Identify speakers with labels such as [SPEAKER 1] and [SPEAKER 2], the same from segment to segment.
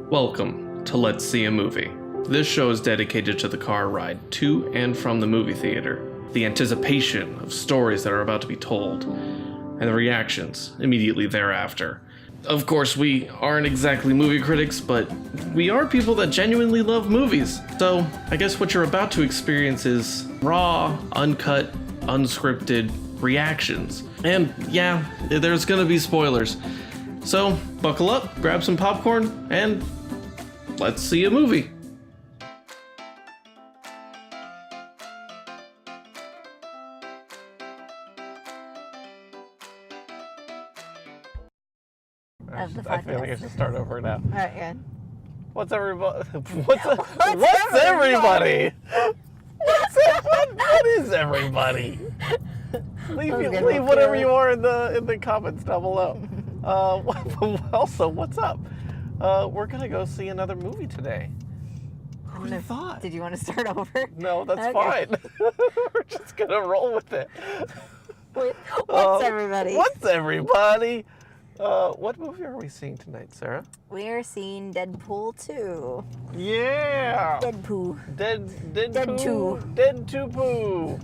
[SPEAKER 1] Welcome to Let's See a Movie. This show is dedicated to the car ride to and from the movie theater, the anticipation of stories that are about to be told, and the reactions immediately thereafter. Of course, we aren't exactly movie critics, but we are people that genuinely love movies. So I guess what you're about to experience is raw, uncut, unscripted reactions. And yeah, there's gonna be spoilers. So buckle up, grab some popcorn, and let's see a movie.
[SPEAKER 2] I feel like I should start over now.
[SPEAKER 3] All right, good.
[SPEAKER 2] What's everybody? What's everybody? What is everybody? Leave whatever you are in the comments down below. Also, what's up? We're gonna go see another movie today. Who'd have thought?
[SPEAKER 3] Did you want to start over?
[SPEAKER 2] No, that's fine. We're just gonna roll with it.
[SPEAKER 3] What's everybody?
[SPEAKER 2] What's everybody? What movie are we seeing tonight, Sarah?
[SPEAKER 3] We're seeing Deadpool 2.
[SPEAKER 2] Yeah!
[SPEAKER 3] Deadpool.
[SPEAKER 2] Deadpool.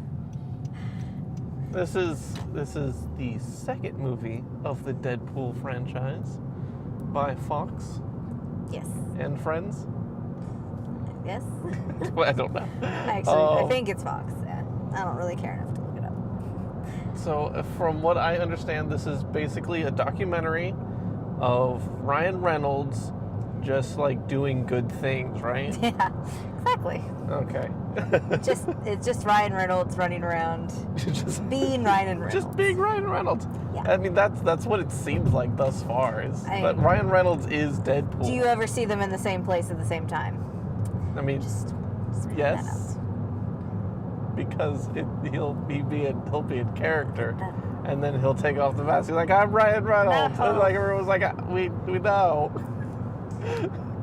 [SPEAKER 2] This is the second movie of the Deadpool franchise by Fox.
[SPEAKER 3] Yes.
[SPEAKER 2] And Friends.
[SPEAKER 3] Yes.
[SPEAKER 2] Well, I don't know.
[SPEAKER 3] Actually, I think it's Fox. Yeah. I don't really care enough to look it up.
[SPEAKER 2] So, from what I understand, this is basically a documentary of Ryan Reynolds just like doing good things, right?
[SPEAKER 3] Yeah, exactly.
[SPEAKER 2] Okay.
[SPEAKER 3] It's just Ryan Reynolds running around, being Ryan Reynolds.
[SPEAKER 2] Just being Ryan Reynolds.
[SPEAKER 3] Yeah.
[SPEAKER 2] I mean, that's what it seems like thus far. That Ryan Reynolds is Deadpool.
[SPEAKER 3] Do you ever see them in the same place at the same time?
[SPEAKER 2] I mean,
[SPEAKER 3] Just
[SPEAKER 2] yes. Because he'll be in character, and then he'll take off the mask. He's like, "I'm Ryan Reynolds,"
[SPEAKER 3] No.
[SPEAKER 2] and like everyone's like, "We know,"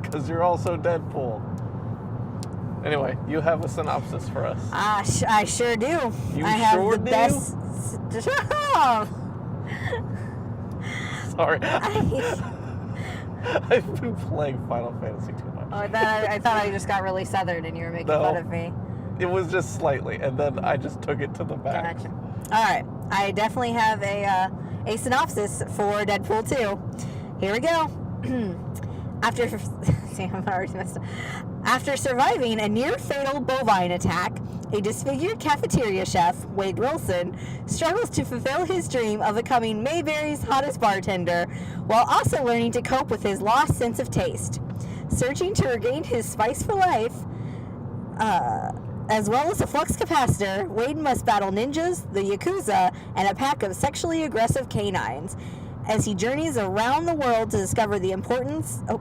[SPEAKER 2] because you're also Deadpool. Anyway, you have a synopsis for us.
[SPEAKER 3] I sure do.
[SPEAKER 2] You
[SPEAKER 3] I have
[SPEAKER 2] sure
[SPEAKER 3] the
[SPEAKER 2] do?
[SPEAKER 3] best.
[SPEAKER 2] Sorry, I've been playing Final Fantasy too much.
[SPEAKER 3] Oh, I thought I just got really southern and you were making fun of me.
[SPEAKER 2] It was just slightly, and then I just took it to the back.
[SPEAKER 3] Gotcha. All right, I definitely have a synopsis for Deadpool 2. Here we go. Damn, I already messed up. After surviving a near-fatal bovine attack, a disfigured cafeteria chef, Wade Wilson, struggles to fulfill his dream of becoming Mayberry's hottest bartender, while also learning to cope with his lost sense of taste. Searching to regain his spice for life, as well as a flux capacitor, Wade must battle ninjas, the Yakuza, and a pack of sexually aggressive canines as he journeys around the world to discover the importance of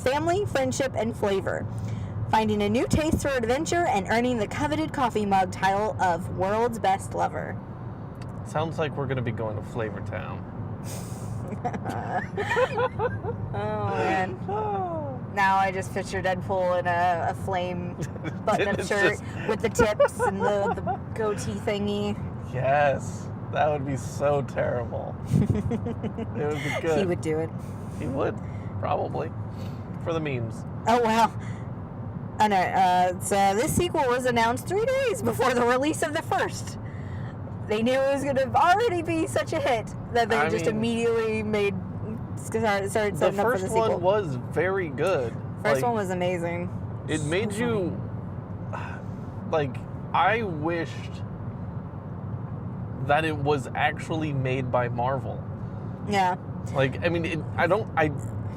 [SPEAKER 3] family, friendship, and flavor, finding a new taste for adventure and earning the coveted coffee mug title of World's Best Lover.
[SPEAKER 2] Sounds like we're going to be going to Flavor Town.
[SPEAKER 3] Oh, man. Now I just picture Deadpool in a flame button-up shirt with the tips and the goatee thingy.
[SPEAKER 2] Yes, that would be so terrible. It would be good.
[SPEAKER 3] He would do it.
[SPEAKER 2] He would, probably, for the memes.
[SPEAKER 3] Oh, wow. Oh, no, so this sequel was announced 3 days before the release of the first. They knew it was going to already be such a hit that they immediately started setting up for the sequel.
[SPEAKER 2] The first one was very good.
[SPEAKER 3] First one was amazing.
[SPEAKER 2] It made you, like, I wished that it was actually made by Marvel.
[SPEAKER 3] Yeah.
[SPEAKER 2] Like, I mean,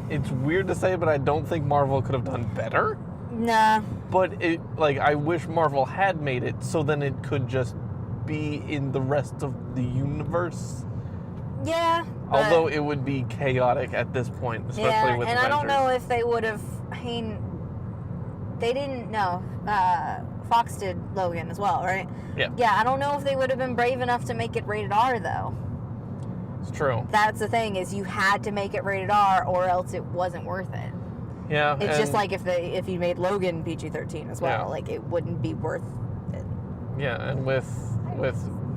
[SPEAKER 2] it's weird to say, but I don't think Marvel could have done better.
[SPEAKER 3] Nah.
[SPEAKER 2] But I wish Marvel had made it so then it could just be in the rest of the universe.
[SPEAKER 3] Yeah.
[SPEAKER 2] Although it would be chaotic at this point, especially with Avengers.
[SPEAKER 3] And I don't know if they would have. I mean, they didn't know. Fox did Logan as well, right?
[SPEAKER 2] Yeah.
[SPEAKER 3] Yeah, I don't know if they would have been brave enough to make it rated R, though.
[SPEAKER 2] It's true.
[SPEAKER 3] That's the thing, is you had to make it rated R or else it wasn't worth it.
[SPEAKER 2] Yeah.
[SPEAKER 3] It's just like if you made Logan PG-13 as well,
[SPEAKER 2] Yeah.
[SPEAKER 3] like it wouldn't be worth it.
[SPEAKER 2] Yeah, and with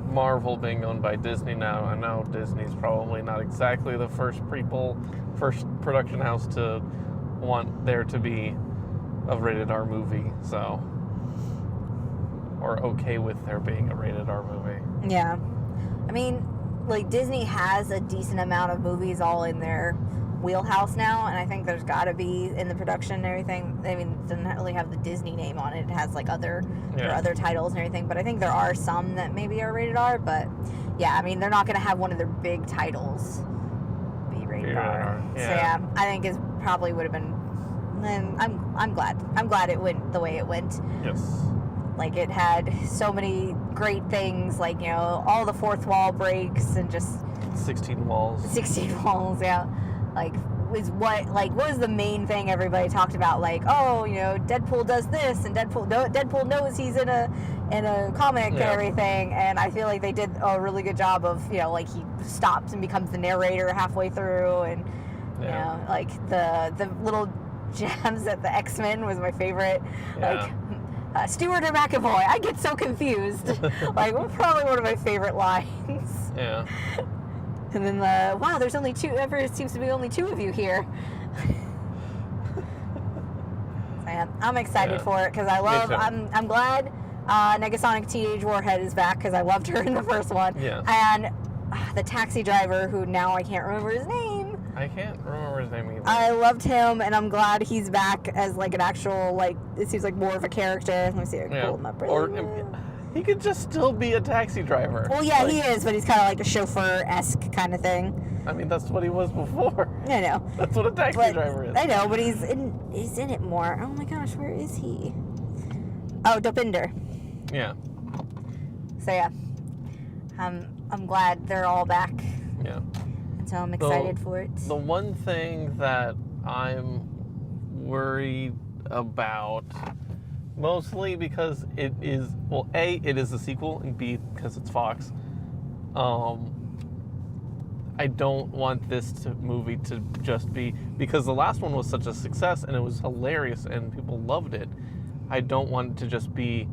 [SPEAKER 2] Marvel being owned by Disney now, I know Disney's probably not exactly the first production house to want there to be a rated R movie, so, or okay with there being a rated R movie.
[SPEAKER 3] Yeah. I mean, like, Disney has a decent amount of movies all in their wheelhouse now, and I think there's got to be in the production and everything. I mean, it doesn't really have the Disney name on it. It has like other titles and everything, but I think there are some that maybe are rated R. But yeah, I mean, they're not going to have one of their big titles be rated R.
[SPEAKER 2] Yeah.
[SPEAKER 3] So yeah, I think it probably would have been. And I'm glad it went the way it went.
[SPEAKER 2] Yes.
[SPEAKER 3] Like, it had so many great things, like, you know, all the fourth wall breaks and just
[SPEAKER 2] 16 walls. 16
[SPEAKER 3] walls, yeah. Like, what was the main thing everybody talked about? Like, oh, you know, Deadpool does this, and Deadpool knows he's in a comic and everything. And I feel like they did a really good job of, you know, like, he stops and becomes the narrator halfway through, and you know, like the little jabs at the X-Men was my favorite. Like, Stewart or McAvoy, I get so confused. Like, probably one of my favorite lines.
[SPEAKER 2] Yeah.
[SPEAKER 3] And then wow, there's only two. Ever seems to be only two of you here. So yeah, I'm excited for it because I love. I'm glad Negasonic Teenage Warhead is back because I loved her in the first one.
[SPEAKER 2] Yeah.
[SPEAKER 3] And the taxi driver, who now I can't remember his name.
[SPEAKER 2] I can't remember his name either.
[SPEAKER 3] I loved him, and I'm glad he's back as like an actual, like, it seems like more of a character. Let me see if I can pull him up.
[SPEAKER 2] Or he could just still be a taxi driver.
[SPEAKER 3] Well, yeah, like, he is, but he's kind of like a chauffeur-esque kind of thing.
[SPEAKER 2] I mean, that's what he was before.
[SPEAKER 3] I know.
[SPEAKER 2] That's what a taxi driver is.
[SPEAKER 3] I know, but he's in it more. Oh my gosh, where is he? Oh, Dopinder.
[SPEAKER 2] Yeah.
[SPEAKER 3] So yeah, I'm glad they're all back.
[SPEAKER 2] Yeah.
[SPEAKER 3] So I'm excited for it.
[SPEAKER 2] The one thing that I'm worried about, mostly because it is, well, A, it is a sequel, and B, because it's Fox. I don't want this movie to just be, because the last one was such a success and it was hilarious and people loved it. I don't want it to just be,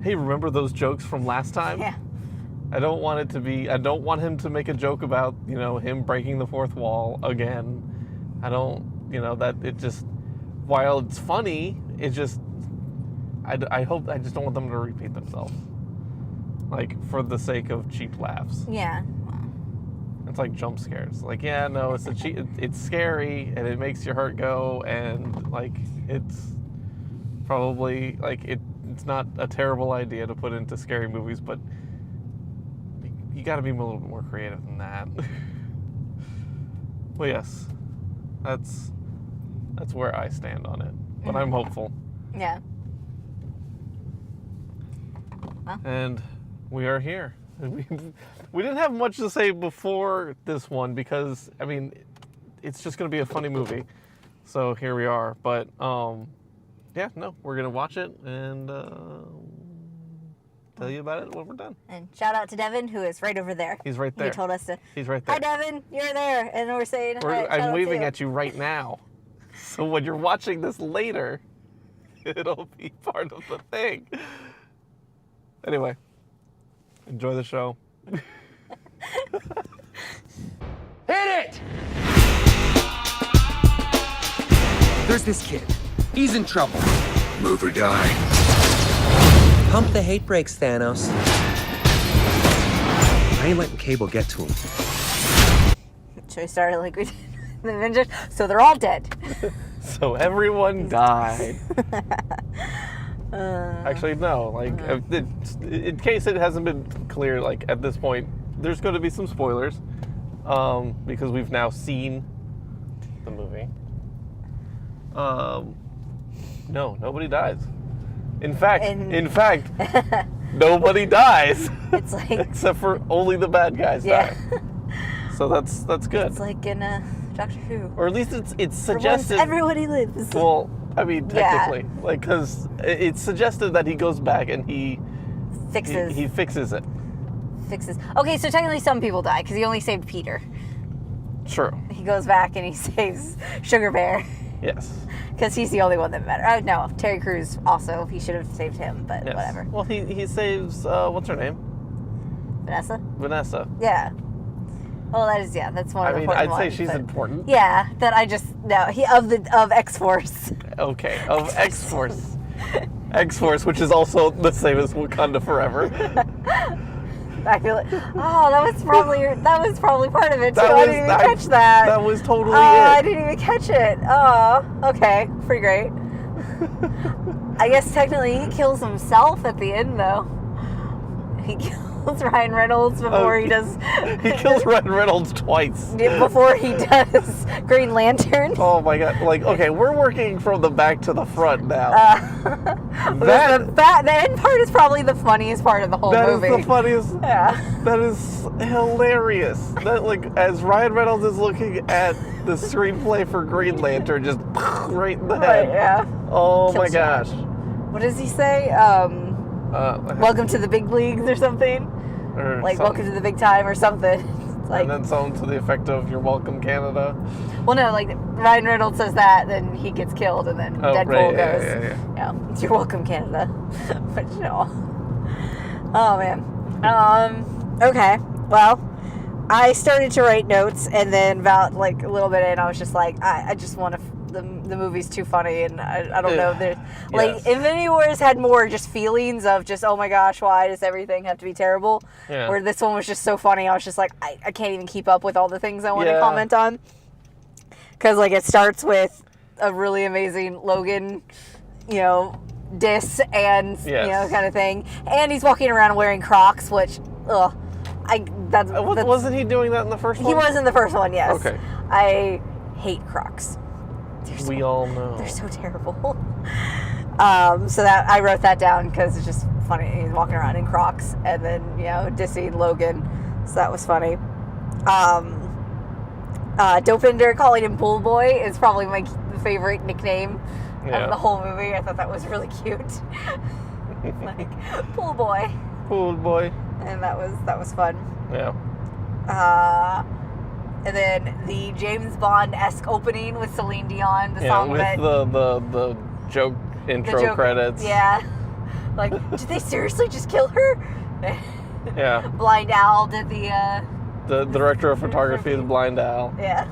[SPEAKER 2] hey, remember those jokes from last time?
[SPEAKER 3] Yeah.
[SPEAKER 2] I don't want it to be, I don't want him to make a joke about, you know, him breaking the fourth wall again. I don't, you know, that it just, while it's funny, it just, I just don't want them to repeat themselves. Like, for the sake of cheap laughs.
[SPEAKER 3] Yeah.
[SPEAKER 2] It's like jump scares. Like, yeah, no, it's scary, and it makes your heart go, and, like, it's probably, like, it's not a terrible idea to put into scary movies, but you got to be a little bit more creative than that. Well, yes, that's where I stand on it. But I'm hopeful.
[SPEAKER 3] Yeah. Well.
[SPEAKER 2] And we are here. We didn't have much to say before this one because, I mean, it's just going to be a funny movie. So here we are. But, yeah, no, we're going to watch it and tell you about it when we're done.
[SPEAKER 3] And shout out to Devin, who is right over there.
[SPEAKER 2] He's right there.
[SPEAKER 3] He told us to.
[SPEAKER 2] He's right there.
[SPEAKER 3] Hi, Devin. You're there. And we're saying hi.
[SPEAKER 2] I'm waving at you right now. So when you're watching this later, it'll be part of the thing. Anyway, enjoy the show.
[SPEAKER 4] Hit it! There's this kid. He's in trouble.
[SPEAKER 5] Move or die.
[SPEAKER 4] Pump the hate brakes, Thanos. I ain't letting Cable get to him.
[SPEAKER 3] So we started like we did the Avengers. So they're all dead.
[SPEAKER 2] So everyone died. Actually, no. Like, in case it hasn't been clear, like at this point, there's going to be some spoilers, because we've now seen the movie. No, nobody dies. In fact, nobody dies.
[SPEAKER 3] It's like
[SPEAKER 2] except for only the bad guys die. So that's good.
[SPEAKER 3] It's like in Doctor Who.
[SPEAKER 2] Or at least it's suggested.
[SPEAKER 3] For once, everybody lives.
[SPEAKER 2] Well, I mean, technically, like, because it's suggested that he goes back and he
[SPEAKER 3] fixes.
[SPEAKER 2] He fixes it.
[SPEAKER 3] Okay, so technically some people die because he only saved Peter.
[SPEAKER 2] True.
[SPEAKER 3] He goes back and he saves Sugar Bear.
[SPEAKER 2] Yes.
[SPEAKER 3] Because he's the only one that mattered. No, Terry Crews also. He should have saved him, but whatever.
[SPEAKER 2] Well, he saves, what's her name? Vanessa.
[SPEAKER 3] Yeah. Well, that's one of the important
[SPEAKER 2] I'd say
[SPEAKER 3] ones,
[SPEAKER 2] she's
[SPEAKER 3] but-
[SPEAKER 2] important.
[SPEAKER 3] Yeah, that I just no. Of X-Force.
[SPEAKER 2] Okay, of X-Force. X-Force, which is also the same as Wakanda Forever.
[SPEAKER 3] I feel like that was probably part of it too. I didn't even catch that.
[SPEAKER 2] That was totally it.
[SPEAKER 3] I didn't even catch it. Oh, okay, pretty great. I guess technically he kills himself at the end though. He kills Ryan Reynolds before he does.
[SPEAKER 2] He kills Ryan Reynolds twice.
[SPEAKER 3] Before he does Green Lantern.
[SPEAKER 2] Oh my god! Like, okay, we're working from the back to the front now.
[SPEAKER 3] The end part is probably the funniest part of the whole movie.
[SPEAKER 2] That is the funniest.
[SPEAKER 3] Yeah.
[SPEAKER 2] That is hilarious. That, like, as Ryan Reynolds is looking at the screenplay for Green Lantern, just right in the head.
[SPEAKER 3] Right, yeah.
[SPEAKER 2] Oh
[SPEAKER 3] Kills
[SPEAKER 2] my gosh.
[SPEAKER 3] What does he say? Welcome to the big leagues or something?
[SPEAKER 2] Or
[SPEAKER 3] Like,
[SPEAKER 2] something.
[SPEAKER 3] welcome to the big time or something. It's like,
[SPEAKER 2] And then something to the effect of, "You're welcome, Canada."
[SPEAKER 3] well, no, like, Ryan Reynolds says that, then he gets killed, and then
[SPEAKER 2] Oh,
[SPEAKER 3] Deadpool
[SPEAKER 2] right, yeah,
[SPEAKER 3] goes,
[SPEAKER 2] yeah.
[SPEAKER 3] it's "You're welcome, Canada." But, oh, man. Okay, well, I started to write notes, and then about, like, a little bit in, I was just like, I just want to... The movie's too funny, and I don't know. Like,
[SPEAKER 2] Yes.
[SPEAKER 3] Infinity Wars had more just feelings of just, oh my gosh, why does everything have to be terrible?
[SPEAKER 2] Yeah.
[SPEAKER 3] Where this one was just so funny, I was just like, I can't even keep up with all the things I want to
[SPEAKER 2] Yeah.
[SPEAKER 3] comment on. Because, like, it starts with a really amazing Logan, diss and,
[SPEAKER 2] Yes.
[SPEAKER 3] kind of thing. And he's walking around wearing Crocs, which, that's
[SPEAKER 2] Wasn't he doing that in the first one?
[SPEAKER 3] he was in the first one, yes.
[SPEAKER 2] Okay.
[SPEAKER 3] I hate Crocs.
[SPEAKER 2] We all know.
[SPEAKER 3] They're so terrible. So that I wrote that down because it's just funny. He's walking around in Crocs and then, dissing Logan. So that was funny. Dopinder calling him Pool Boy is probably my favorite nickname of the whole movie. I thought that was really cute. Like, Pool Boy.
[SPEAKER 2] Pool boy.
[SPEAKER 3] And that was fun.
[SPEAKER 2] Yeah.
[SPEAKER 3] And then the James Bond-esque opening with Celine Dion, the
[SPEAKER 2] Yeah,
[SPEAKER 3] song
[SPEAKER 2] with
[SPEAKER 3] that...
[SPEAKER 2] the joke intro
[SPEAKER 3] joke-
[SPEAKER 2] credits.
[SPEAKER 3] Yeah. Like, did they seriously just kill her?
[SPEAKER 2] Yeah.
[SPEAKER 3] Blind Owl did the...
[SPEAKER 2] The director of photography is Blind Al.
[SPEAKER 3] Yeah.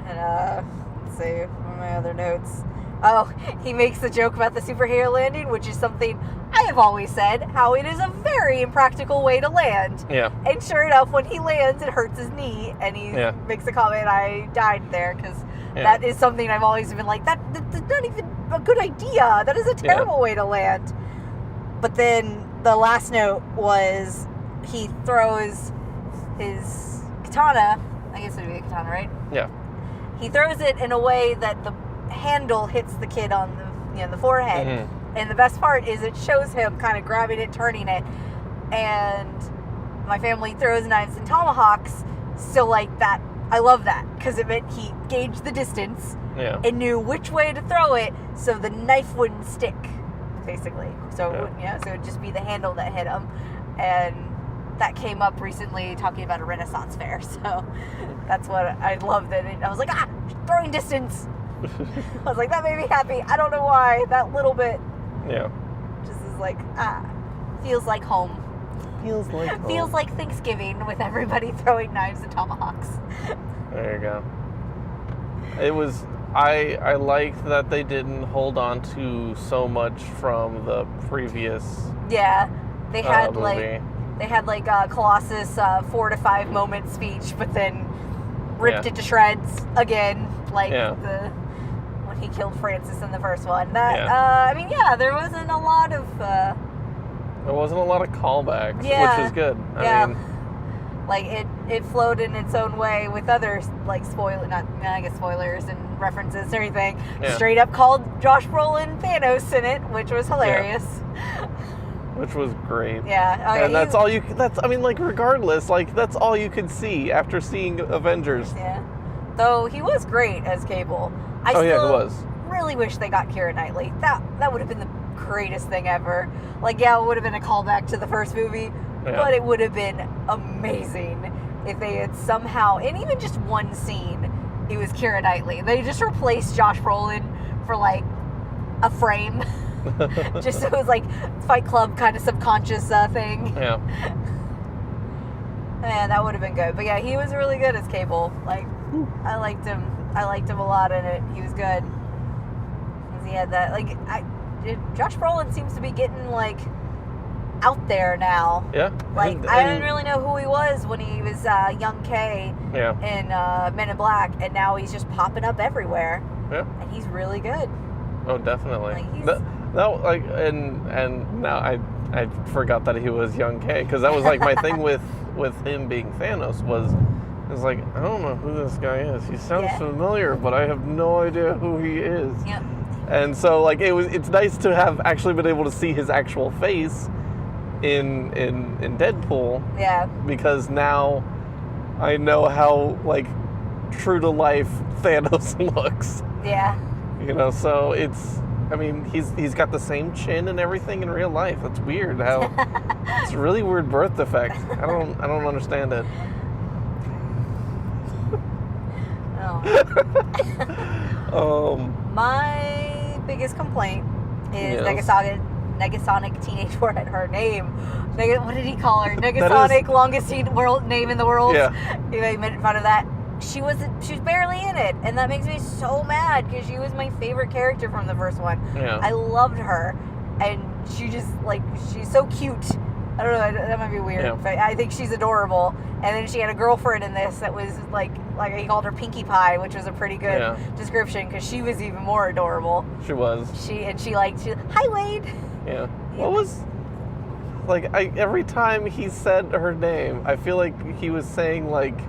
[SPEAKER 3] And, let's see, what are my other notes? Oh, he makes the joke about the superhero landing, which is something I have always said, how it is a very impractical way to land.
[SPEAKER 2] Yeah.
[SPEAKER 3] And sure enough, when he lands, it hurts his knee, and he makes a comment, I died there, because that is something I've always been like, that's not even a good idea. That is a terrible way to land. But then the last note was he throws his katana, I guess it would be a katana, right?
[SPEAKER 2] Yeah.
[SPEAKER 3] He throws it in a way that the handle hits the kid on the forehead.
[SPEAKER 2] Mm-hmm.
[SPEAKER 3] And the best part is it shows him kind of grabbing it, turning it. And my family throws knives and tomahawks. So, like, that, I love that. Because it meant he gauged the distance and knew which way to throw it so the knife wouldn't stick, basically. So, so it would just be the handle that hit him. And that came up recently talking about a Renaissance fair. So, that's what I loved it. And I was like, throwing distance. I was like, that made me happy. I don't know why. That little bit.
[SPEAKER 2] Yeah.
[SPEAKER 3] Just is like, feels like home.
[SPEAKER 2] Feels like home.
[SPEAKER 3] Feels like Thanksgiving with everybody throwing knives and tomahawks.
[SPEAKER 2] There you go. It was, I liked that they didn't hold on to so much from the previous
[SPEAKER 3] Yeah. They had
[SPEAKER 2] movie.
[SPEAKER 3] Colossus 4 to 5 moment speech, but then ripped it to shreds again, like when he killed Francis in the first one. That there wasn't a lot of
[SPEAKER 2] there wasn't a lot of callbacks, which was good. I mean,
[SPEAKER 3] like it flowed in its own way with other like spoilers and references and everything.
[SPEAKER 2] Yeah.
[SPEAKER 3] Straight up called Josh Brolin Thanos in it, which was hilarious.
[SPEAKER 2] Which was great.
[SPEAKER 3] Yeah.
[SPEAKER 2] And that's all you. Regardless, that's all you could see after seeing Avengers.
[SPEAKER 3] Yeah. Though he was great as Cable. I
[SPEAKER 2] he
[SPEAKER 3] still
[SPEAKER 2] was.
[SPEAKER 3] really wish they got Keira Knightley. That would have been the greatest thing ever. Like, it would have been a callback to the first movie, but it would have been amazing if they had somehow, and even just one scene, it was Keira Knightley. They just replaced Josh Brolin for like a frame. Just so it was like Fight Club kind of subconscious thing.
[SPEAKER 2] Yeah.
[SPEAKER 3] Man, that would have been good. But yeah, he was really good as Cable. Like, I liked him. I liked him a lot in it. He was good. 'Cause he had that, like, Josh Brolin seems to be getting, like, out there now.
[SPEAKER 2] Yeah.
[SPEAKER 3] Like, I didn't really know who he was when he was young K in Men in Black, and now he's just popping up everywhere.
[SPEAKER 2] Yeah.
[SPEAKER 3] And he's really good.
[SPEAKER 2] Oh, definitely.
[SPEAKER 3] Like, he's...
[SPEAKER 2] No, like, and now I forgot that he was young K, because that was like my thing with him being Thanos was like, I don't know who this guy is. He sounds familiar, but I have no idea who he is.
[SPEAKER 3] Yep.
[SPEAKER 2] And so like it's nice to have actually been able to see his actual face in Deadpool.
[SPEAKER 3] Yeah.
[SPEAKER 2] Because now I know how like true to life Thanos looks.
[SPEAKER 3] Yeah.
[SPEAKER 2] You know, so it's, I mean, he's got the same chin and everything in real life. That's weird how it's a really weird birth defect. I don't understand it.
[SPEAKER 3] Oh. My biggest complaint is Negasonic Teenage War and her name. What did he call her? Negasonic, longest name in the world.
[SPEAKER 2] Yeah.
[SPEAKER 3] He made fun of that. She was barely in it, and that makes me so mad because she was my favorite character from the first one.
[SPEAKER 2] Yeah.
[SPEAKER 3] I loved her, and she just she's so cute. I don't know, that might be weird, but I think she's adorable. And then she had a girlfriend in this that was like he called her Pinkie Pie, which was a pretty good description because she was even more adorable.
[SPEAKER 2] She was.
[SPEAKER 3] She hi Wade.
[SPEAKER 2] Yeah. What was every time he said her name, I feel like he was saying like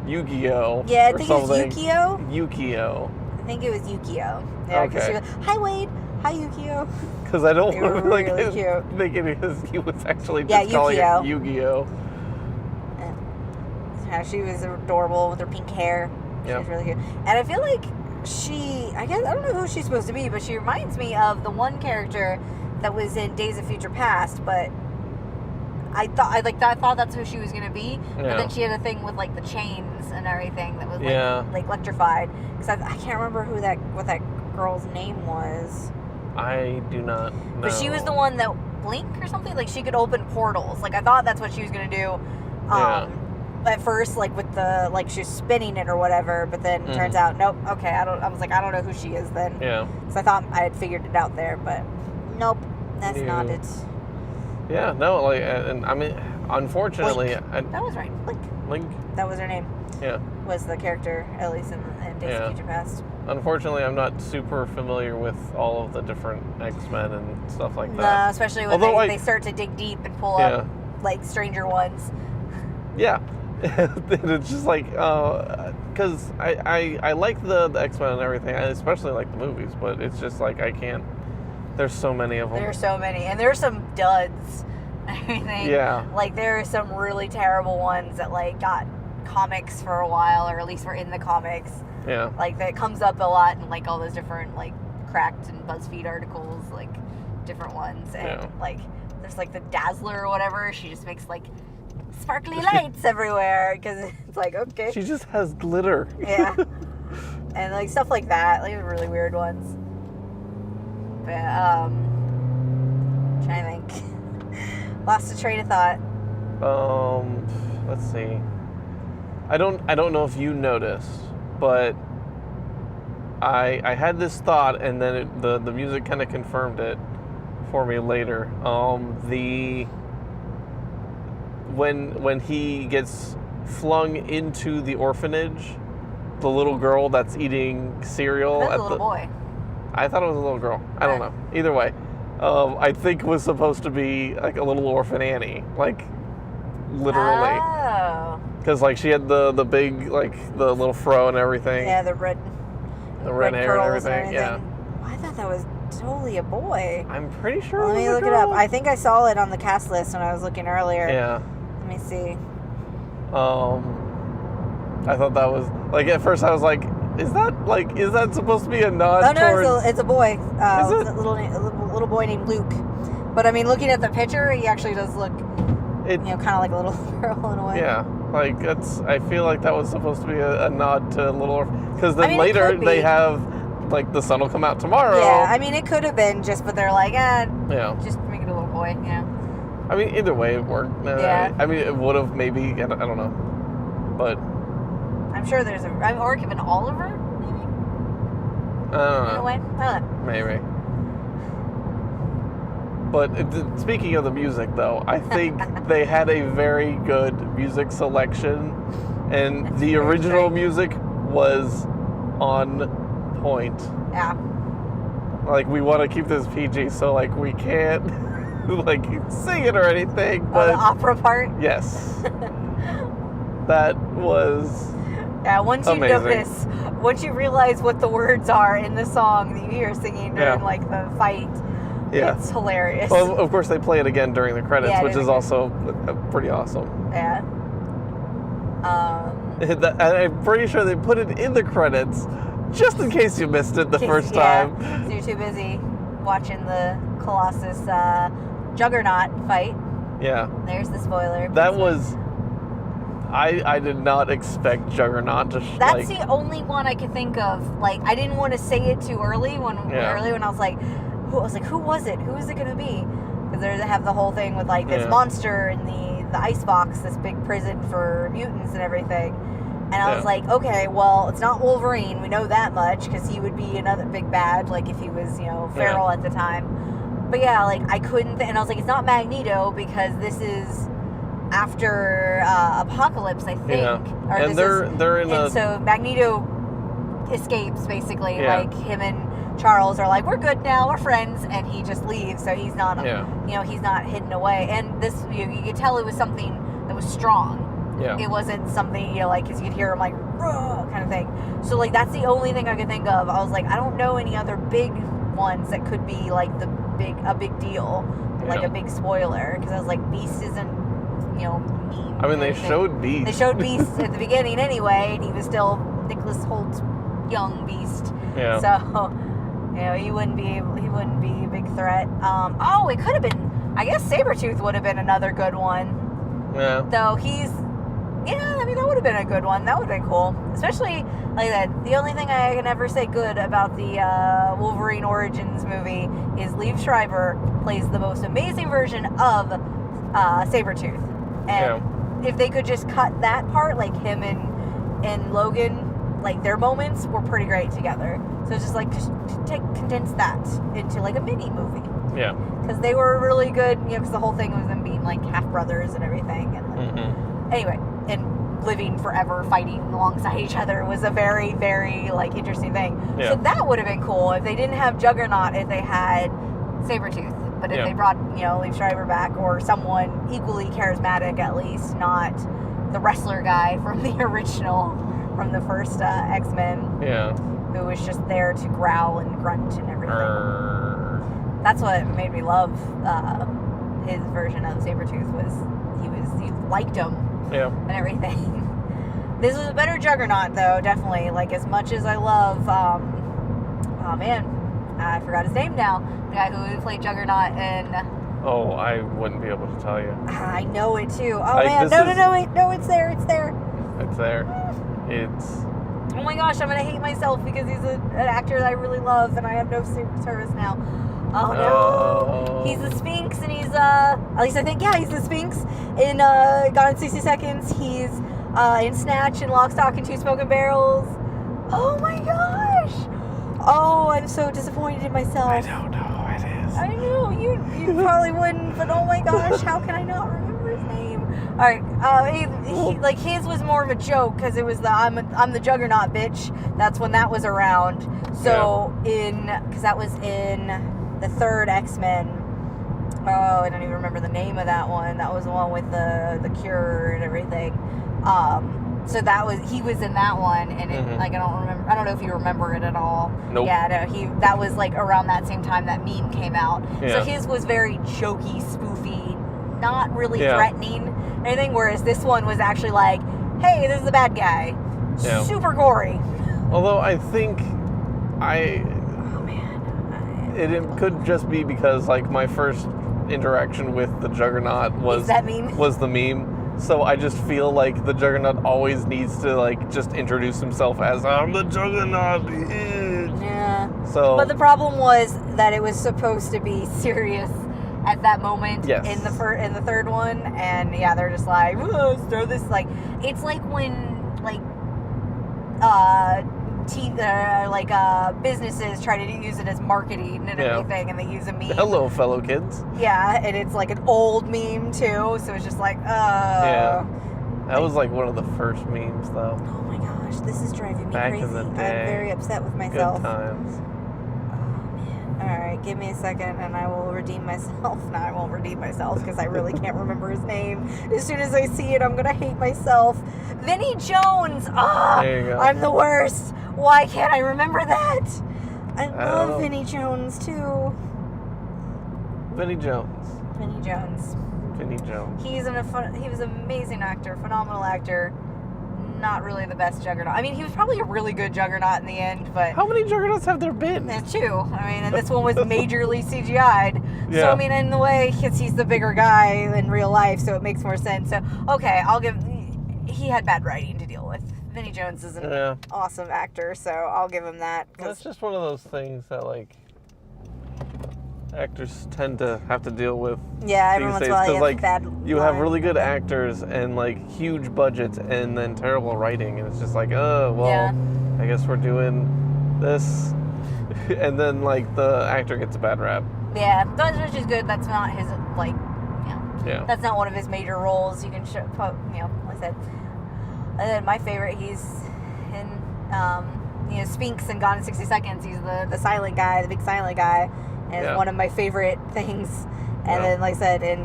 [SPEAKER 2] Yu-Gi-Oh.
[SPEAKER 3] Yeah, I think it was Yukio.
[SPEAKER 2] Yukio.
[SPEAKER 3] I think it was Yukio. Yeah, because she was hi Wade, hi Yukio.
[SPEAKER 2] Because I don't want to
[SPEAKER 3] really
[SPEAKER 2] think it he was actually just calling it Yu-Gi-Oh.
[SPEAKER 3] Yeah, she was adorable with her pink hair. She was really cute. And I feel like I don't know who she's supposed to be, but she reminds me of the one character that was in Days of Future Past, but I thought that's who she was gonna be, but then she had a thing with like the chains and everything that was like electrified. Because I can't remember what that girl's name was.
[SPEAKER 2] I do not know.
[SPEAKER 3] But she was the one that blink or something. Like she could open portals. Like I thought that's what she was gonna do. At first, like with the she was spinning it or whatever, but then turns out nope. Okay, I don't know who she is then.
[SPEAKER 2] Yeah.
[SPEAKER 3] So I thought I had figured it out there, but nope, that's not it.
[SPEAKER 2] Yeah, no, and I mean, unfortunately,
[SPEAKER 3] that was right.
[SPEAKER 2] Link.
[SPEAKER 3] That was her name.
[SPEAKER 2] Yeah.
[SPEAKER 3] Was the character at least in Days of Future Past.
[SPEAKER 2] Unfortunately, I'm not super familiar with all of the different X-Men and stuff like that.
[SPEAKER 3] No, especially when they start to dig deep and pull up Stranger Ones.
[SPEAKER 2] Yeah. It's just because I like the X-Men and everything. I especially like the movies, but it's just I can't. There's so many of them.
[SPEAKER 3] There's so many, and there's some duds. I mean, there are some really terrible ones that got comics for a while, or at least were in the comics.
[SPEAKER 2] Yeah.
[SPEAKER 3] That comes up a lot in all those different Cracked and BuzzFeed articles, different ones, and there's the Dazzler or whatever. She just makes sparkly lights everywhere because it's okay.
[SPEAKER 2] She just has glitter.
[SPEAKER 3] Yeah. And stuff like that, really weird ones. But trying to think. Lost a train of thought.
[SPEAKER 2] Let's see. I don't know if you noticed, but I had this thought, and then the music kind of confirmed it for me later. When he gets flung into the orphanage, the little girl that's eating cereal.
[SPEAKER 3] That's a little boy.
[SPEAKER 2] I thought it was a little girl. I don't know. Either way, I think it was supposed to be a little orphan Annie, literally.
[SPEAKER 3] Oh.
[SPEAKER 2] Because she had the big the little fro and everything.
[SPEAKER 3] Yeah, the red
[SPEAKER 2] hair and everything. Yeah.
[SPEAKER 3] I thought that was totally a boy.
[SPEAKER 2] I'm pretty sure.
[SPEAKER 3] Let me look it up. I think I saw it on the cast list when I was looking earlier.
[SPEAKER 2] Yeah.
[SPEAKER 3] Let me see.
[SPEAKER 2] I thought that was at first I was is that supposed to be a nod?
[SPEAKER 3] Oh no, it's a boy.
[SPEAKER 2] Is it?
[SPEAKER 3] It's a little boy named Luke. But I mean, looking at the picture, he actually does look, kind of like a little girl in a way.
[SPEAKER 2] Yeah, I feel like that was supposed to be a nod to little, because then later they have like the sun will come out tomorrow.
[SPEAKER 3] Yeah, I mean, it could have been just, but they're like,
[SPEAKER 2] Yeah.
[SPEAKER 3] just make it a little boy, yeah.
[SPEAKER 2] I mean, either way, it worked.
[SPEAKER 3] Yeah.
[SPEAKER 2] I mean, it would have maybe, I don't know. But
[SPEAKER 3] I'm sure there's or it could have been Oliver, maybe?
[SPEAKER 2] I don't know.
[SPEAKER 3] In a way? I don't know.
[SPEAKER 2] Maybe. But speaking of the music, though, I think they had a very good music selection, and
[SPEAKER 3] That's
[SPEAKER 2] the
[SPEAKER 3] very
[SPEAKER 2] original
[SPEAKER 3] strange.
[SPEAKER 2] music was on point.
[SPEAKER 3] Yeah.
[SPEAKER 2] Like, we want to keep this PG, so, like, we can't, like, sing it or anything, but...
[SPEAKER 3] the opera part?
[SPEAKER 2] Yes. That was...
[SPEAKER 3] Yeah, once you
[SPEAKER 2] amazing.
[SPEAKER 3] notice, once you realize what the words are in the song that you hear singing during, like, the fight,
[SPEAKER 2] Yeah.
[SPEAKER 3] it's hilarious.
[SPEAKER 2] Well, of course, they play it again during the credits,
[SPEAKER 3] Yeah,
[SPEAKER 2] which
[SPEAKER 3] during
[SPEAKER 2] is
[SPEAKER 3] the
[SPEAKER 2] also pretty awesome.
[SPEAKER 3] Yeah.
[SPEAKER 2] And I'm pretty sure they put it in the credits, just in case you missed it the first time.
[SPEAKER 3] So you're too busy watching the Colossus Juggernaut fight.
[SPEAKER 2] Yeah.
[SPEAKER 3] There's the spoiler.
[SPEAKER 2] That was... I did not expect Juggernaut to...
[SPEAKER 3] That's the only one I could think of. Like, I didn't want to say it too early when I was like, who was it? Who is it going to be? Because they have the whole thing with, like, this monster in the ice box, this big prison for mutants and everything. And I was like, okay, well, it's not Wolverine. We know that much, because he would be another big bad, like, if he was, feral at the time. But yeah, like, I couldn't... and I was like, it's not Magneto, because this is after Apocalypse, I think.
[SPEAKER 2] Yeah.
[SPEAKER 3] Or
[SPEAKER 2] And they're in
[SPEAKER 3] and so Magneto escapes, basically. Like, him and Charles are like, we're good now, we're friends, and he just leaves, so he's not, he's not hidden away. And this, you could tell it was something that was strong.
[SPEAKER 2] Yeah.
[SPEAKER 3] It wasn't something, because you'd hear him like, "Ruh," kind of thing. So, like, that's the only thing I could think of. I was like, I don't know any other big ones that could be, like, a big deal, like a big spoiler. Because I was like, Beast isn't, mean.
[SPEAKER 2] I mean, they showed Beast.
[SPEAKER 3] They showed Beast at the beginning anyway, and he was still Nicholas Holt's young Beast.
[SPEAKER 2] Yeah.
[SPEAKER 3] So, he wouldn't be a big threat. It could have been, I guess Sabretooth would have been another good one.
[SPEAKER 2] Yeah.
[SPEAKER 3] Though that would have been a good one. That would have been cool. Especially, like I said, the only thing I can ever say good about the Wolverine Origins movie is Liev Schreiber plays the most amazing version of Sabretooth. And if they could just cut that part, like him and Logan, like their moments were pretty great together. So it's just like, condense that into like a mini movie.
[SPEAKER 2] Yeah.
[SPEAKER 3] Because they were really good, because the whole thing was them being like half brothers and everything. And anyway, and living forever, fighting alongside each other was a very, very like interesting thing.
[SPEAKER 2] Yeah.
[SPEAKER 3] So that would have been cool if they didn't have Juggernaut, if they had Sabretooth. But if they brought, Liev Schreiber back, or someone equally charismatic at least, not the wrestler guy from the original, from the first X-Men.
[SPEAKER 2] Yeah.
[SPEAKER 3] Who was just there to growl and grunt and everything. That's what made me love his version of Sabretooth, was you liked him and everything. This was a better Juggernaut, though, definitely. Like, as much as I love, I forgot his name now. The guy who played Juggernaut in...
[SPEAKER 2] Oh, I wouldn't be able to tell you.
[SPEAKER 3] I know it, too. Oh, man. No, it's there. It's there.
[SPEAKER 2] It's there. It's...
[SPEAKER 3] Oh my gosh, I'm going to hate myself because he's an actor that I really love, and I have no service now. Oh no! He's the Sphinx, and he's at least I think, he's the Sphinx in Gone in 60 Seconds. He's in Snatch and Lock, Stock, and Two Smoking Barrels. Oh my gosh! Oh, I'm so disappointed in myself.
[SPEAKER 2] I don't know who it is.
[SPEAKER 3] I know you probably wouldn't, but oh my gosh, how can I not remember his name? All right, his was more of a joke because it was the I'm the Juggernaut bitch. That's when that was around. So because that was in the third X-Men. Oh, I don't even remember the name of that one. That was the one with the cure and everything. So he was in that one, and it, I don't know if you remember it at all.
[SPEAKER 2] Nope.
[SPEAKER 3] Yeah, no, that was like around that same time that meme came out.
[SPEAKER 2] Yeah.
[SPEAKER 3] So his was very jokey, spoofy, not really threatening or anything, whereas this one was actually like, hey, this is the bad guy.
[SPEAKER 2] Yeah.
[SPEAKER 3] Super gory.
[SPEAKER 2] Although I think it could just be because like my first interaction with the Juggernaut was the meme. So I just feel like the Juggernaut always needs to like just introduce himself as I'm the Juggernaut.
[SPEAKER 3] Yeah.
[SPEAKER 2] So,
[SPEAKER 3] But the problem was that it was supposed to be serious at that moment
[SPEAKER 2] Yes.
[SPEAKER 3] in the third one, and yeah, they're just like, let's throw this, like, it's like when like businesses try to use it as marketing and everything, and they use a meme.
[SPEAKER 2] hello, fellow kids.
[SPEAKER 3] Yeah, and it's like an old meme too, so it's just like,
[SPEAKER 2] Yeah. That was like one of the first memes, though.
[SPEAKER 3] oh my gosh, this is driving me
[SPEAKER 2] Back
[SPEAKER 3] crazy.
[SPEAKER 2] in the
[SPEAKER 3] I'm
[SPEAKER 2] day.
[SPEAKER 3] very upset with
[SPEAKER 2] Good
[SPEAKER 3] myself.
[SPEAKER 2] times.
[SPEAKER 3] Alright, give me a second and I will redeem myself. No, I won't redeem myself because I really can't remember his name. As soon as I see it, I'm going to hate myself. Vinnie Jones! Ah,
[SPEAKER 2] There you go.
[SPEAKER 3] I'm the worst. Why can't I remember that? I
[SPEAKER 2] don't
[SPEAKER 3] love
[SPEAKER 2] know.
[SPEAKER 3] Vinnie Jones too.
[SPEAKER 2] Vinnie Jones.
[SPEAKER 3] Vinnie Jones.
[SPEAKER 2] Vinnie Jones.
[SPEAKER 3] He was an amazing actor, phenomenal actor. Not really the best Juggernaut. I mean, he was probably a really good Juggernaut in the end, but...
[SPEAKER 2] How many Juggernauts have there been?
[SPEAKER 3] There's two. I mean, and this one was majorly CGI'd. So,
[SPEAKER 2] Yeah.
[SPEAKER 3] I mean, in the way, because he's the bigger guy in real life, so it makes more sense. So, okay, he had bad writing to deal with. Vinnie Jones is an awesome actor, so I'll give him that.
[SPEAKER 2] That's just one of those things that, like, actors tend to have to deal with
[SPEAKER 3] Yeah, every
[SPEAKER 2] these
[SPEAKER 3] once
[SPEAKER 2] days.
[SPEAKER 3] in a while you have
[SPEAKER 2] like,
[SPEAKER 3] bad
[SPEAKER 2] you have
[SPEAKER 3] lines.
[SPEAKER 2] really good actors and, like, huge budgets and then terrible writing. And it's just like, oh, well,
[SPEAKER 3] Yeah.
[SPEAKER 2] I guess we're doing this. And then, like, the actor gets a bad rap.
[SPEAKER 3] Yeah, which is good. That's not his, like,
[SPEAKER 2] Yeah.
[SPEAKER 3] that's not one of his major roles. You can like I said. And then my favorite, he's in, Spinks in Gone in 60 Seconds. He's the silent guy, the big silent guy. And it's one of my favorite things. And then, like I said, in,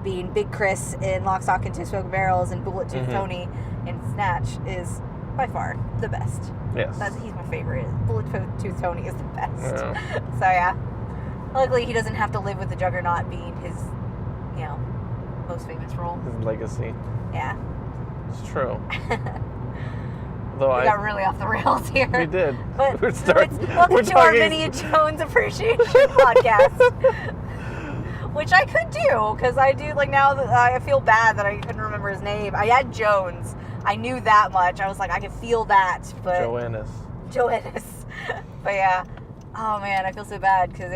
[SPEAKER 3] being Big Chris in Lock, Stock, and Two Smoking Barrels and Bullet Tooth Tony in Snatch is by far the best.
[SPEAKER 2] Yes.
[SPEAKER 3] He's my favorite. Bullet Tooth Tony is the best.
[SPEAKER 2] Yeah.
[SPEAKER 3] So, yeah. Luckily, he doesn't have to live with the Juggernaut being his, most famous role.
[SPEAKER 2] His legacy.
[SPEAKER 3] Yeah.
[SPEAKER 2] It's true. Though
[SPEAKER 3] We got really off the rails here.
[SPEAKER 2] We did.
[SPEAKER 3] But
[SPEAKER 2] we're
[SPEAKER 3] welcome to our
[SPEAKER 2] talking-
[SPEAKER 3] Vinnie Jones Appreciation Podcast. Which I could do, because I do, like, now that I feel bad that I couldn't remember his name. I had Jones. I knew that much. I was like, I could feel that. But
[SPEAKER 2] Joannis.
[SPEAKER 3] But yeah. Oh, man, I feel so bad, because,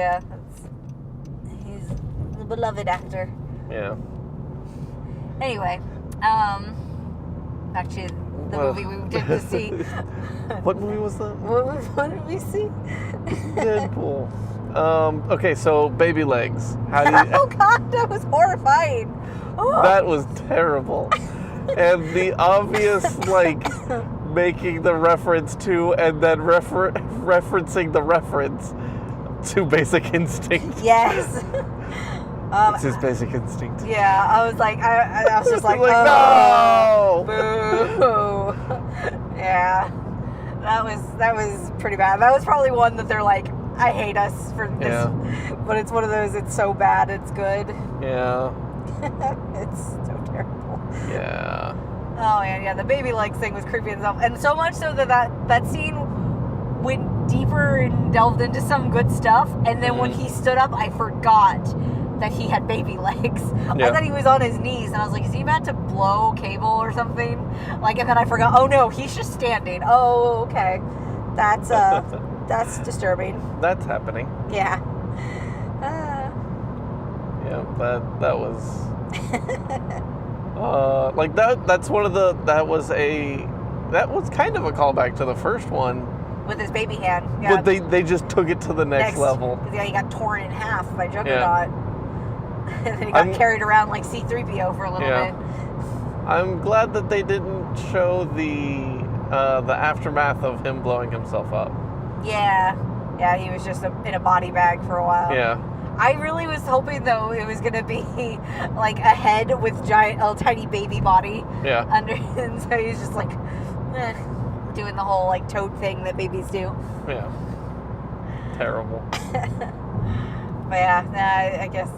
[SPEAKER 3] he's a beloved actor.
[SPEAKER 2] Yeah.
[SPEAKER 3] Anyway, back to the movie we did to see.
[SPEAKER 2] What movie was that?
[SPEAKER 3] What did we see?
[SPEAKER 2] Deadpool. Okay, so baby legs. How do you?
[SPEAKER 3] Oh God, that was horrifying. Oh.
[SPEAKER 2] That was terrible. And the obvious, like, making the reference to and then referencing the reference to Basic Instinct.
[SPEAKER 3] Yes.
[SPEAKER 2] It's his Basic Instinct.
[SPEAKER 3] Yeah, I was like, I was just like,
[SPEAKER 2] no!
[SPEAKER 3] oh, boo. Yeah, that was pretty bad. That was probably one that they're like, I hate us for this,
[SPEAKER 2] Yeah.
[SPEAKER 3] but it's one of those. It's so bad, it's good.
[SPEAKER 2] Yeah.
[SPEAKER 3] It's so terrible.
[SPEAKER 2] Yeah.
[SPEAKER 3] Oh man, yeah, the baby legs thing was creepy itself, and so much so that scene went deeper and delved into some good stuff. And then when he stood up, I forgot that he had baby legs.
[SPEAKER 2] Yeah.
[SPEAKER 3] I thought he was on his knees, and I was like, is he about to blow cable or something? Like, and then I forgot. Oh no, he's just standing. Oh, okay, that's disturbing.
[SPEAKER 2] That's happening.
[SPEAKER 3] Yeah.
[SPEAKER 2] Yeah, that was like that's one of the that was kind of a callback to the first one.
[SPEAKER 3] With his baby hand. Yeah.
[SPEAKER 2] But they just took it to the next level.
[SPEAKER 3] Yeah, he got torn in half by Juggernaut. Yeah. And then he got carried around like C-3PO for a little bit.
[SPEAKER 2] I'm glad that they didn't show the aftermath of him blowing himself up.
[SPEAKER 3] Yeah. Yeah, he was just in a body bag for a while.
[SPEAKER 2] Yeah.
[SPEAKER 3] I really was hoping, though, it was going to be like a head with tiny baby body.
[SPEAKER 2] Yeah.
[SPEAKER 3] Under, and so he's just like doing the whole like toad thing that babies do.
[SPEAKER 2] Yeah. Terrible.
[SPEAKER 3] But yeah, I guess,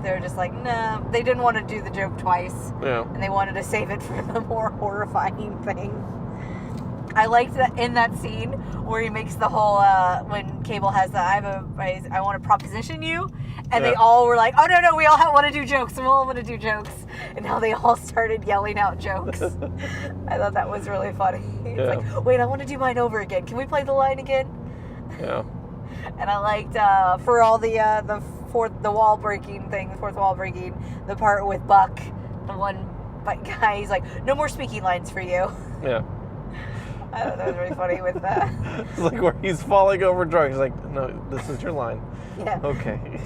[SPEAKER 3] they're just like, no, they didn't want to do the joke twice.
[SPEAKER 2] Yeah.
[SPEAKER 3] And they wanted to save it for the more horrifying thing. I liked that in that scene where he makes the whole when Cable has the I want to proposition you, and they all were like, oh no, we all want to do jokes, and how they all started yelling out jokes. I thought that was really funny. It's like, wait, I want to do mine over again. Can we play the line again?
[SPEAKER 2] Yeah.
[SPEAKER 3] And I liked for all the fourth wall breaking, the part with Buck, the one guy, he's like, no more speaking lines for you.
[SPEAKER 2] Yeah.
[SPEAKER 3] I thought that was really funny with that.
[SPEAKER 2] It's like where he's falling over drunk. He's like, no, this is your line.
[SPEAKER 3] Yeah.
[SPEAKER 2] Okay.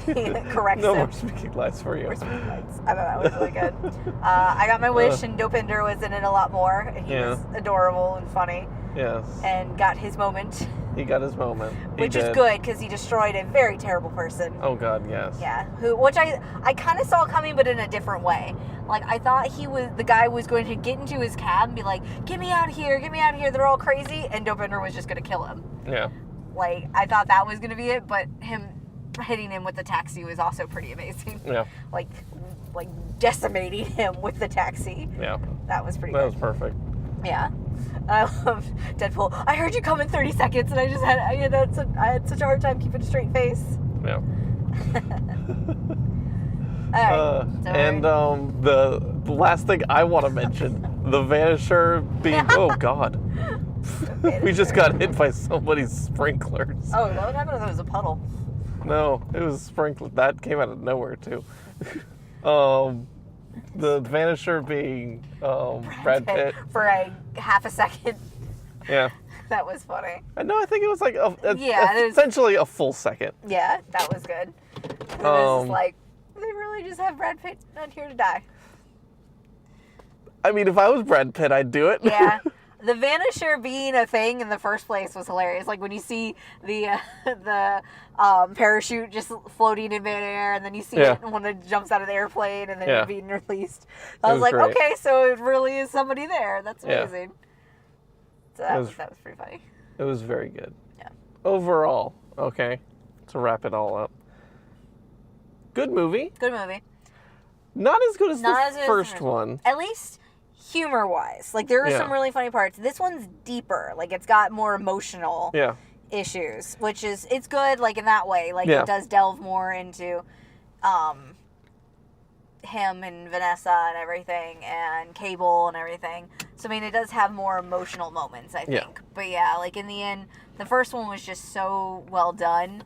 [SPEAKER 3] Corrects
[SPEAKER 2] no
[SPEAKER 3] him.
[SPEAKER 2] more speaking lines for you.
[SPEAKER 3] More speaking lines. I thought that was really good. I got my wish, and Dopinder was in it a lot more. He was adorable and funny.
[SPEAKER 2] Yes.
[SPEAKER 3] And got his moment.
[SPEAKER 2] He got his moment.
[SPEAKER 3] Which is good, because he destroyed a very terrible person.
[SPEAKER 2] Oh, God, yes.
[SPEAKER 3] Yeah. Which I kind of saw coming, but in a different way. Like, I thought the guy was going to get into his cab and be like, get me out of here, they're all crazy, and Dopinder was just going to kill him.
[SPEAKER 2] Yeah.
[SPEAKER 3] Like, I thought that was going to be it, but him hitting him with the taxi was also pretty amazing.
[SPEAKER 2] Yeah.
[SPEAKER 3] Like decimating him with the taxi.
[SPEAKER 2] Yeah.
[SPEAKER 3] That was pretty good.
[SPEAKER 2] That was perfect.
[SPEAKER 3] Yeah. I love Deadpool. I heard you come in 30 seconds, and I had such a hard time keeping a straight face.
[SPEAKER 2] Yeah.
[SPEAKER 3] All right.
[SPEAKER 2] The last thing I want to mention, the Vanisher being, oh God. We just got hit by somebody's sprinklers.
[SPEAKER 3] Oh, what happened if it was a puddle?
[SPEAKER 2] No, it was sprinkler. That came out of nowhere too. The Vanisher being Brad Pitt.
[SPEAKER 3] For a half a second.
[SPEAKER 2] Yeah.
[SPEAKER 3] That was funny.
[SPEAKER 2] No, I think it was like
[SPEAKER 3] Yeah,
[SPEAKER 2] essentially a full second.
[SPEAKER 3] Yeah, that was good. It was like, they really just have Brad Pitt not here to die.
[SPEAKER 2] I mean, if I was Brad Pitt, I'd do it.
[SPEAKER 3] Yeah. The Vanisher being a thing in the first place was hilarious. Like when you see the parachute just floating in midair, and then you see it when it jumps out of the airplane, and then being released. I was like,
[SPEAKER 2] great.
[SPEAKER 3] okay, so it really is somebody there. That's amazing. So that was pretty funny.
[SPEAKER 2] It was very good.
[SPEAKER 3] Yeah.
[SPEAKER 2] Overall, okay, to wrap it all up. Good movie.
[SPEAKER 3] Good movie.
[SPEAKER 2] Not as good as the first one.
[SPEAKER 3] At least humor-wise. Like, there are some really funny parts. This one's deeper. Like, it's got more emotional issues, which is, it's good, like, in that way. Like, it does delve more into him and Vanessa and everything, and Cable and everything. So, I mean, it does have more emotional moments, I think.
[SPEAKER 2] Yeah.
[SPEAKER 3] But, yeah, like, in the end, the first one was just so well done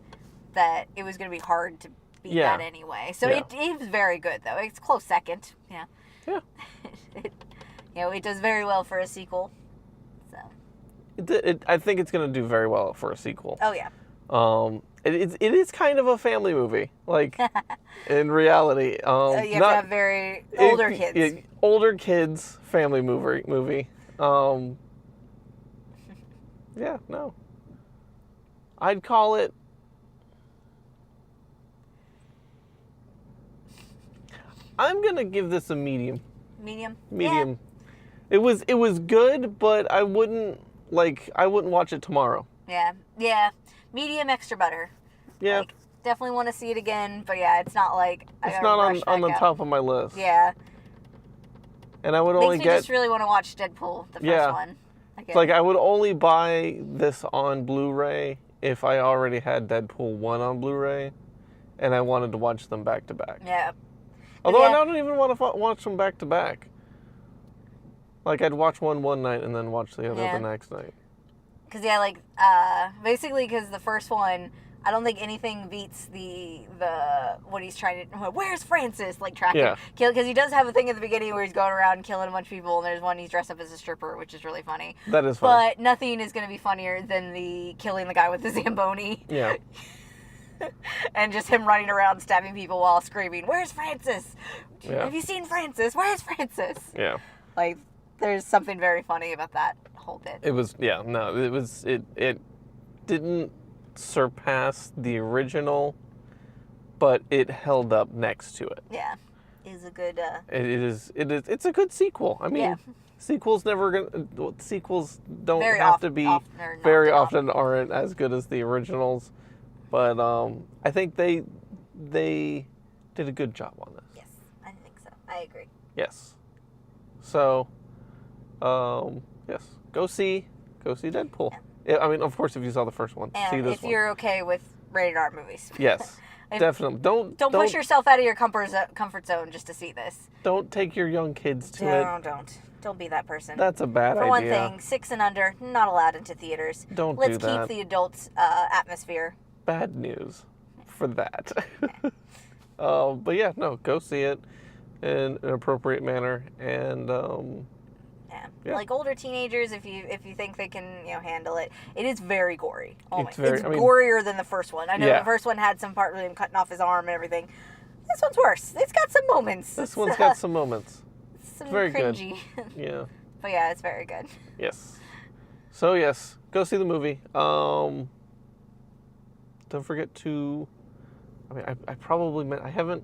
[SPEAKER 3] that it was going to be hard to beat that anyway. So, it was very good, though. It's close second. Yeah.
[SPEAKER 2] Yeah.
[SPEAKER 3] It does very well for a sequel. So.
[SPEAKER 2] I think it's going to do very well for a sequel.
[SPEAKER 3] Oh, yeah.
[SPEAKER 2] It is kind of a family movie, like, in reality.
[SPEAKER 3] You have to have very older kids.
[SPEAKER 2] Older kids, family movie. Yeah, no. I'd call it... I'm going to give this a medium.
[SPEAKER 3] Medium?
[SPEAKER 2] Medium. Yeah. It was good, but I wouldn't watch it tomorrow.
[SPEAKER 3] Yeah. Yeah. Medium extra butter.
[SPEAKER 2] Yeah.
[SPEAKER 3] Like, definitely want to see it again, but yeah, it's not like
[SPEAKER 2] it's not on the top of my list.
[SPEAKER 3] Yeah.
[SPEAKER 2] And I would only
[SPEAKER 3] Makes me just really want to watch Deadpool, the first one.
[SPEAKER 2] It's like I would only buy this on Blu-ray if I already had Deadpool 1 on Blu-ray and I wanted to watch them back to back.
[SPEAKER 3] Yeah.
[SPEAKER 2] Although I don't even want to watch them back to back. Like, I'd watch one night and then watch the other the next night.
[SPEAKER 3] Because, basically, because the first one, I don't think anything beats the what he's trying to, where's Francis, like, tracking. Because he does have a thing at the beginning where he's going around killing a bunch of people, and there's one he's dressed up as a stripper, which is really funny.
[SPEAKER 2] That is funny.
[SPEAKER 3] But nothing is going to be funnier than killing the guy with the Zamboni.
[SPEAKER 2] Yeah.
[SPEAKER 3] And just him running around stabbing people while screaming, where's Francis?
[SPEAKER 2] Yeah.
[SPEAKER 3] Have you seen Francis? Where's Francis?
[SPEAKER 2] Yeah.
[SPEAKER 3] Like, there's something very funny about that whole bit.
[SPEAKER 2] It didn't surpass the original, but it held up next to it.
[SPEAKER 3] Yeah. It's a good
[SPEAKER 2] it's a good sequel. I mean, sequels don't
[SPEAKER 3] very
[SPEAKER 2] have to be very often aren't as good as the originals. But I think they did a good job on this.
[SPEAKER 3] Yes, I think so. I agree.
[SPEAKER 2] Yes. So, yes, go see go see Deadpool. Yeah, I mean, of course, if you saw the first one, see
[SPEAKER 3] And
[SPEAKER 2] this
[SPEAKER 3] if
[SPEAKER 2] one.
[SPEAKER 3] you're okay with rated R movies.
[SPEAKER 2] Yes, definitely. Don't
[SPEAKER 3] push yourself out of your comfort zone just to see this.
[SPEAKER 2] Don't take your young kids to it.
[SPEAKER 3] No, don't be that person.
[SPEAKER 2] That's a bad idea.
[SPEAKER 3] For one thing, 6 and under, not allowed into theaters.
[SPEAKER 2] Don't
[SPEAKER 3] Let's
[SPEAKER 2] do that.
[SPEAKER 3] keep the adults' atmosphere.
[SPEAKER 2] Bad news for that. But yeah, no, go see it in an appropriate manner, and yeah.
[SPEAKER 3] Like older teenagers, if you think they can handle it, it is very gory.
[SPEAKER 2] It's very-
[SPEAKER 3] gorier than the first one. I know
[SPEAKER 2] Yeah.
[SPEAKER 3] the first one had some part with him cutting off his arm and everything. This one's worse. It's got some moments.
[SPEAKER 2] This one's got some moments.
[SPEAKER 3] some
[SPEAKER 2] very good.
[SPEAKER 3] cringy.
[SPEAKER 2] Yeah.
[SPEAKER 3] But yeah, it's very good.
[SPEAKER 2] Yes. So yes, go see the movie. Don't forget to. I mean, I probably meant I haven't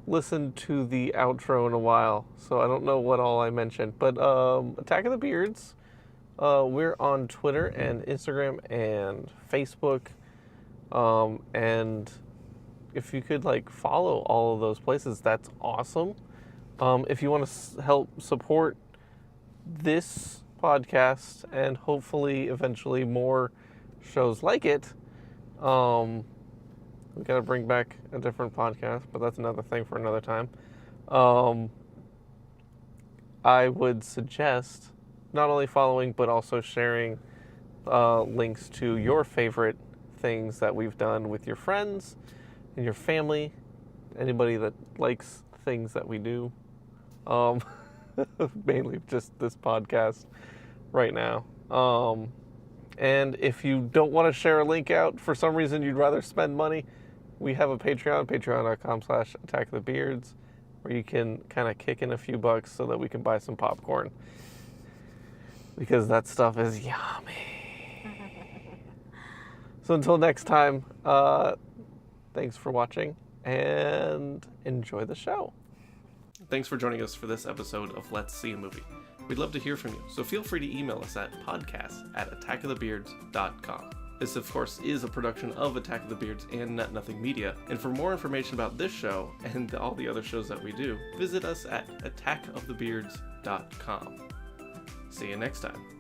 [SPEAKER 2] listened to the outro in a while, so I don't know what all I mentioned. But Attack of the Beards. We're on Twitter and Instagram and Facebook, and if you could follow all of those places, that's awesome. If you want to help support this podcast and hopefully eventually more shows like it, we got to bring back a different podcast, but that's another thing for another time. I would suggest not only following but also sharing links to your favorite things that we've done with your friends and your family, anybody that likes things that we do. Mainly just this podcast right now. And if you don't want to share a link out, for some reason you'd rather spend money, we have a Patreon, patreon.com/attackofthebeards, where you can kind of kick in a few bucks so that we can buy some popcorn. Because that stuff is yummy. So until next time, thanks for watching and enjoy the show.
[SPEAKER 1] Thanks for joining us for this episode of Let's See a Movie. We'd love to hear from you, so feel free to email us at podcast@attackofthebeards.com. This, of course, is a production of Attack of the Beards and Net Nothing Media, and for more information about this show and all the other shows that we do, visit us at attackofthebeards.com. See you next time.